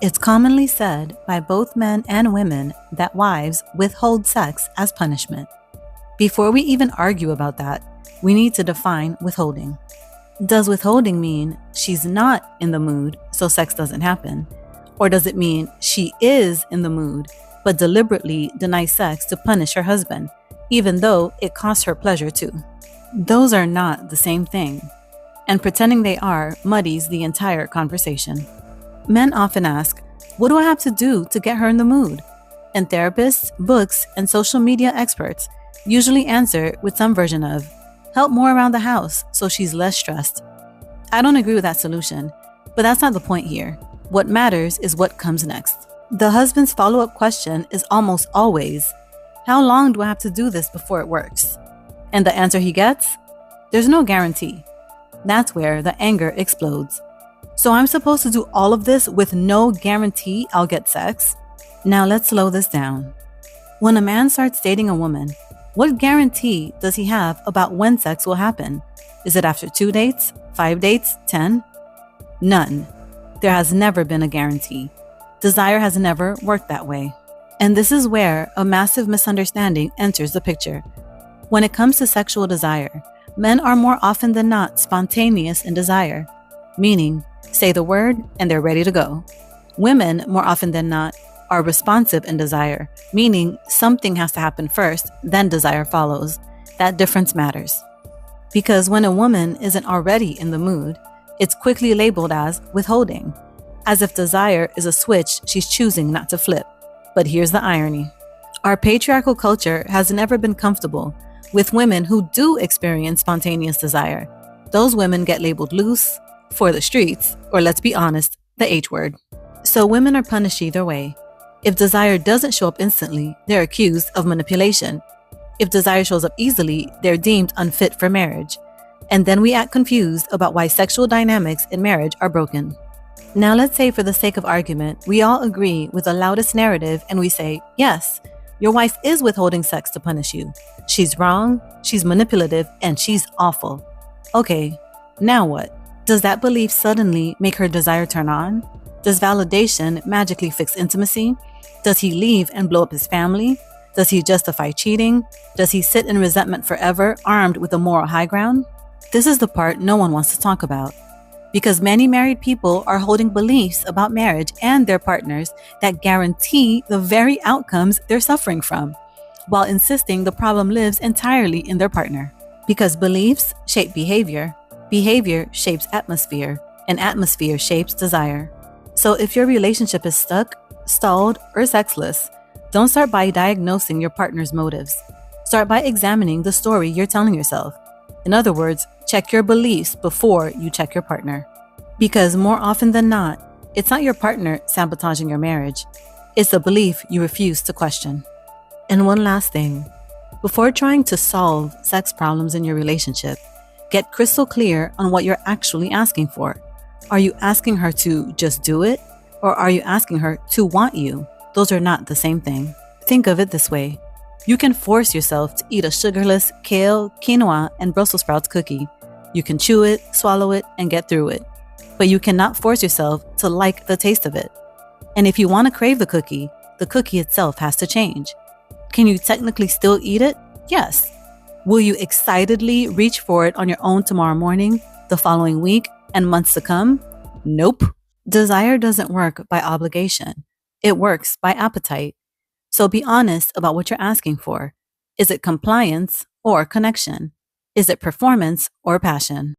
It's commonly said by both men and women that wives withhold sex as punishment. Before we even argue about that, we need to define withholding. Does withholding mean she's not in the mood, so sex doesn't happen? Or does it mean she is in the mood, but deliberately denies sex to punish her husband, even though it costs her pleasure too? Those are not the same thing, and pretending they are muddies the entire conversation. Men often ask, what do I have to do to get her in the mood? And therapists, books, and social media experts usually answer with some version of, help more around the house so she's less stressed. I don't agree with that solution, but that's not the point here. What matters is what comes next. The husband's follow-up question is almost always, how long do I have to do this before it works? And the answer he gets? There's no guarantee. That's where the anger explodes. So I'm supposed to do all of this with no guarantee I'll get sex? Now let's slow this down. When a man starts dating a woman, what guarantee does he have about when sex will happen? Is it after 2 dates, 5 dates, 10? None. There has never been a guarantee. Desire has never worked that way. And this is where a massive misunderstanding enters the picture. When it comes to sexual desire, men are more often than not spontaneous in desire, meaning say the word and they're ready to go. Women, more often than not, are responsive in desire, meaning something has to happen first, then desire follows. That difference matters. Because when a woman isn't already in the mood, it's quickly labeled as withholding, as if desire is a switch she's choosing not to flip. But here's the irony. Our patriarchal culture has never been comfortable with women who do experience spontaneous desire. Those women get labeled loose, for the streets, or let's be honest, the H word. So women are punished either way. If desire doesn't show up instantly, they're accused of manipulation. If desire shows up easily, they're deemed unfit for marriage. And then we act confused about why sexual dynamics in marriage are broken. Now let's say for the sake of argument, we all agree with the loudest narrative and we say, yes, your wife is withholding sex to punish you. She's wrong, she's manipulative, and she's awful. Okay, now what? Does that belief suddenly make her desire turn on? Does validation magically fix intimacy? Does he leave and blow up his family? Does he justify cheating? Does he sit in resentment forever, armed with a moral high ground? This is the part no one wants to talk about. Because many married people are holding beliefs about marriage and their partners that guarantee the very outcomes they're suffering from, while insisting the problem lives entirely in their partner. Because beliefs shape behavior, behavior shapes atmosphere, and atmosphere shapes desire. So if your relationship is stuck, stalled, or sexless, don't start by diagnosing your partner's motives. Start by examining the story you're telling yourself. In other words, check your beliefs before you check your partner. Because more often than not, it's not your partner sabotaging your marriage. It's the belief you refuse to question. And one last thing. Before trying to solve sex problems in your relationship, get crystal clear on what you're actually asking for. Are you asking her to just do it? Or are you asking her to want you? Those are not the same thing. Think of it this way. You can force yourself to eat a sugarless kale, quinoa, and Brussels sprouts cookie. You can chew it, swallow it, and get through it. But you cannot force yourself to like the taste of it. And if you want to crave the cookie itself has to change. Can you technically still eat it? Yes. Will you excitedly reach for it on your own tomorrow morning, the following week, and months to come? Nope. Desire doesn't work by obligation. It works by appetite. So be honest about what you're asking for. Is it compliance or connection? Is it performance or passion?